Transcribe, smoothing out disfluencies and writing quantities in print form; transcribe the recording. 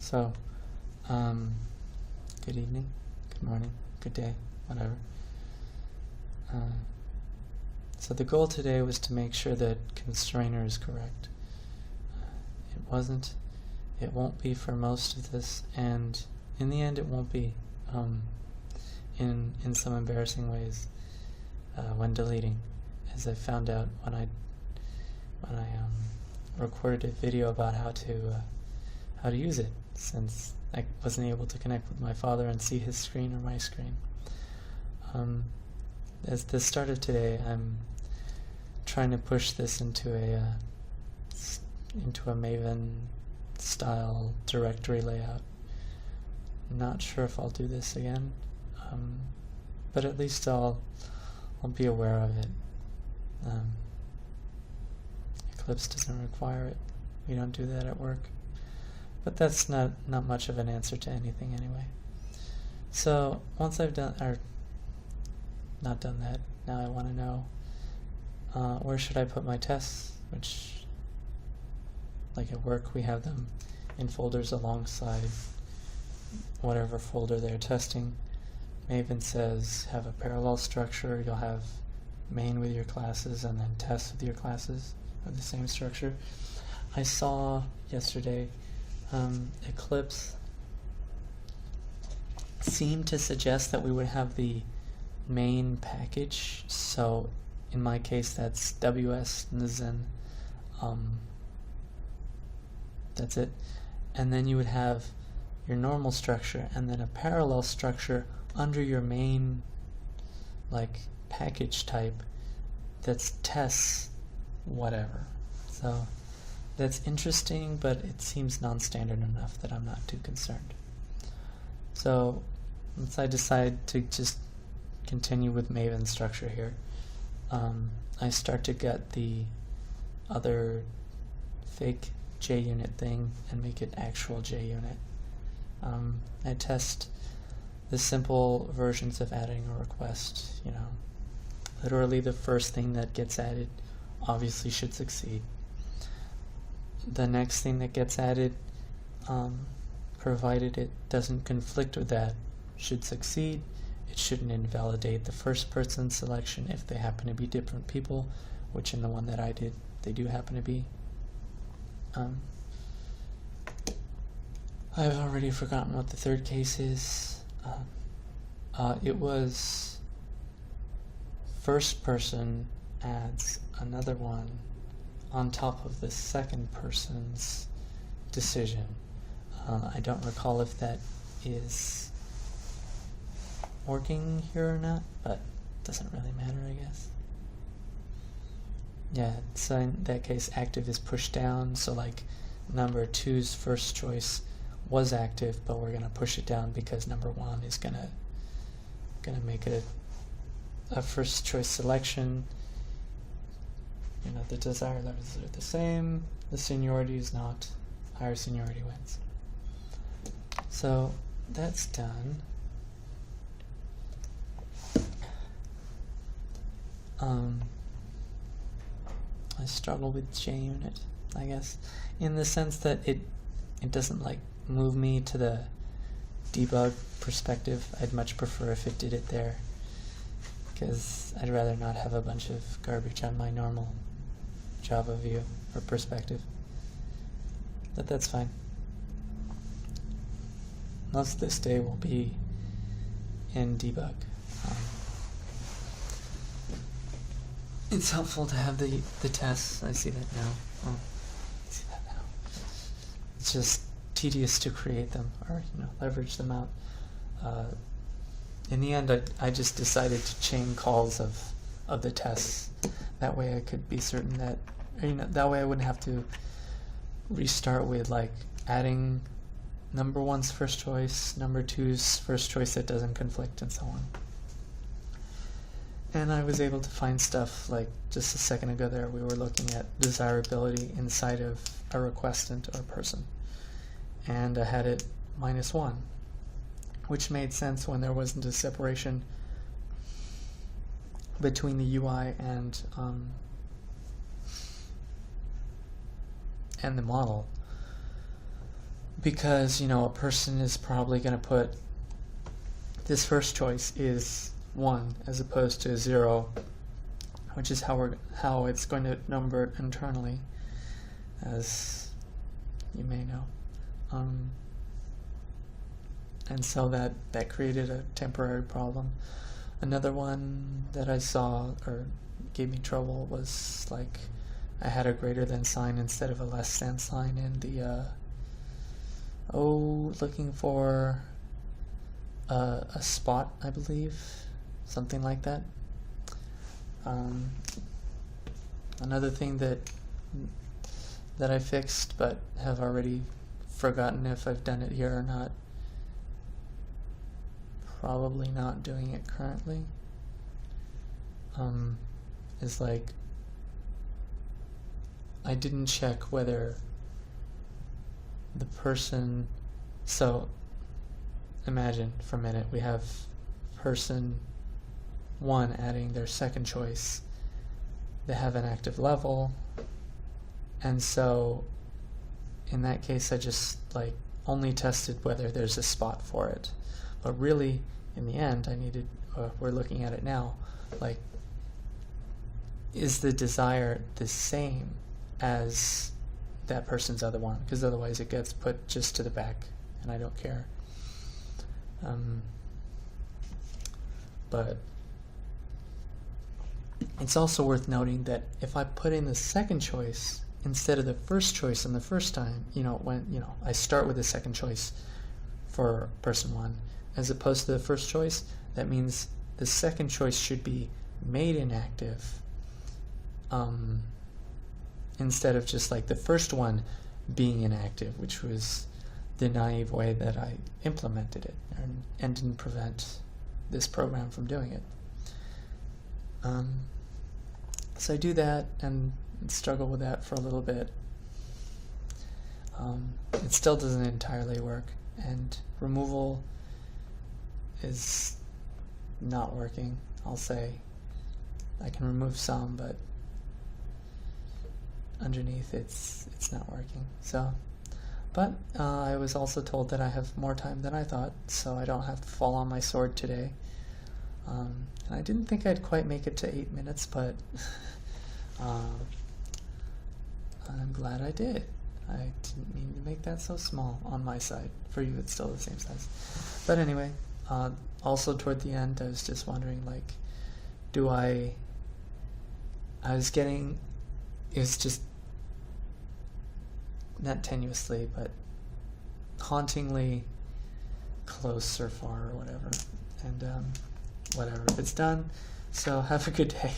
So, good evening, good morning, good day, whatever. So the goal today was to make sure that constrainer is correct. It wasn't, it won't be for most of this, and in the end it won't be in some embarrassing ways when deleting, as I found out when I recorded a video about how to use it, since I wasn't able to connect with my father and see his screen or my screen. As the start of today, I'm trying to push this into a Maven style directory layout. Not sure if I'll do this again, but at least I'll be aware of it. Eclipse doesn't require it. We don't do that at work. But that's not much of an answer to anything anyway. So once I've done, or not done that, now I want to know where should I put my tests, which, like at work, we have them in folders alongside whatever folder they're testing. Maven says have a parallel structure. You'll have main with your classes and then tests with your classes of the same structure. I saw yesterday Eclipse seemed to suggest that we would have the main package, so in my case that's WS and the Zen, that's it, and then you would have your normal structure and then a parallel structure under your main like package type that's tests whatever. So that's interesting, but it seems non-standard enough that I'm not too concerned. So once I decide to just continue with Maven structure here, I start to get the other fake JUnit thing and make it actual JUnit. I test the simple versions of adding a request, literally the first thing that gets added obviously should succeed. The next thing that gets added, provided it doesn't conflict with that, should succeed. It shouldn't invalidate the first person selection if they happen to be different people, which in the one that I did, they do happen to be. I've already forgotten what the third case is. It was first person adds another one on top of the second person's decision. I don't recall if that is working here or not, but it doesn't really matter, I guess. Yeah, so in that case active is pushed down, so like number 2's first choice was active, but we're going to push it down because number 1 is going to make it a first choice selection. The desired levels are the same, the seniority is not, higher seniority wins. So that's done. I struggle with JUnit, I guess, in the sense that it doesn't like move me to the debug perspective. I'd much prefer if it did it there, because I'd rather not have a bunch of garbage on my normal Java view or perspective. But that's fine. Most of this day will be in debug. It's helpful to have the tests. I see that now. Oh, I see that now. It's just tedious to create them or leverage them out. In the end, I just decided to chain calls of the tests. That way I could be certain that, that way I wouldn't have to restart with like adding number 1's first choice, number 2's first choice that doesn't conflict, and so on. And I was able to find stuff like just a second ago there we were looking at desirability inside of a requestant or person. And I had it -1, which made sense when there wasn't a separation between the UI and the model. because, you know, a person is probably going to put this first choice is 1 as opposed to 0, which is how it's going to number it internally, as you may know. And so that created a temporary problem. Another one that I saw or gave me trouble was like I had a greater than sign instead of a less than sign in the looking for a spot, I believe, something like that. Another thing that I fixed but have already forgotten if I've done it here or not, probably not doing it currently, is like I didn't check whether the person, so imagine for a minute we have person 1 adding their second choice. They have an active level, and so in that case I just like only tested whether there's a spot for it. But really, in the end, I needed, we're looking at it now, like, is the desire the same as that person's other one? Because otherwise it gets put just to the back, and I don't care. But it's also worth noting that if I put in the second choice instead of the first choice on the first time, you know, when, you know, I start with the second choice for person 1, as opposed to the first choice, that means the second choice should be made inactive, instead of just like the first one being inactive, which was the naive way that I implemented it and didn't prevent this program from doing it. So I do that and struggle with that for a little bit. It still doesn't entirely work, and removal is not working, I'll say. I can remove some, but underneath it's not working. So, but I was also told that I have more time than I thought, so I don't have to fall on my sword today. And I didn't think I'd quite make it to 8 minutes, but I'm glad I did. I didn't mean to make that so small on my side. For you, it's still the same size. But anyway, also toward the end, I was just wondering, like, I was getting, it was just not tenuously, but hauntingly close or far or whatever. And whatever, it's done. So have a good day.